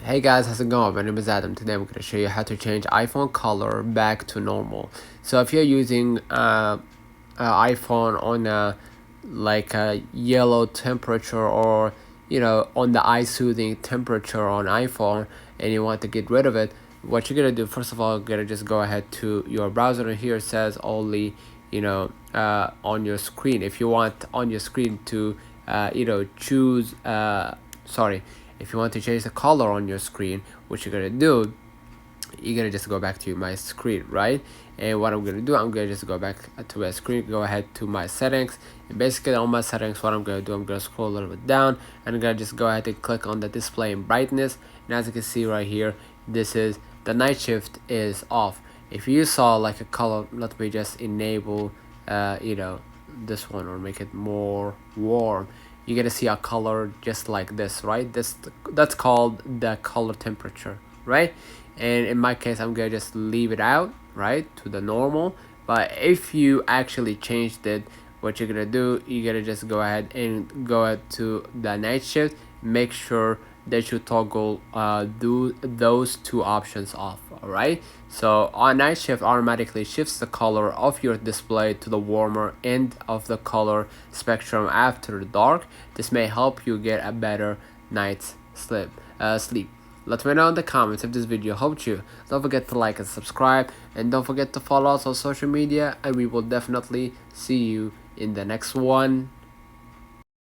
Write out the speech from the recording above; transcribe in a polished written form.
Hey guys, how's it going? My name is Adam. Today I'm going to show you how to change iPhone color back to normal. So if you're using iPhone on a yellow temperature, or on the eye soothing temperature on iPhone, and you want to get rid of it, what you're gonna do, first of all, you're gonna just go ahead to your browser, and here it says only on your screen. If you want on your screen to choose sorry, if you want to change the color on your screen, what you're gonna do, you're gonna just go back to my screen, right? And what I'm gonna do, I'm gonna just go back to my screen, go ahead to my settings, and basically on my settings, what I'm gonna do, I'm gonna scroll a little bit down, and I'm gonna just go ahead and click on the display and brightness. And as you can see right here, this is the night shift is off. If you saw like a color, let me just enable this one, or make it more warm. You're gonna see a color just like this, right? That's called the color temperature, right? And in my case, I'm gonna just leave it out, right, to the normal. But if you actually changed it, what you're gonna do, you're gonna just go ahead and go to the night shift. Make sure that you toggle do those two options off. All right, so on night shift automatically shifts the color of your display to the warmer end of the color spectrum after dark. This may help you get a better night's sleep. Let me know in the comments if this video helped you. Don't forget to like and subscribe, and don't forget to follow us on social media, and we will definitely see you in the next one.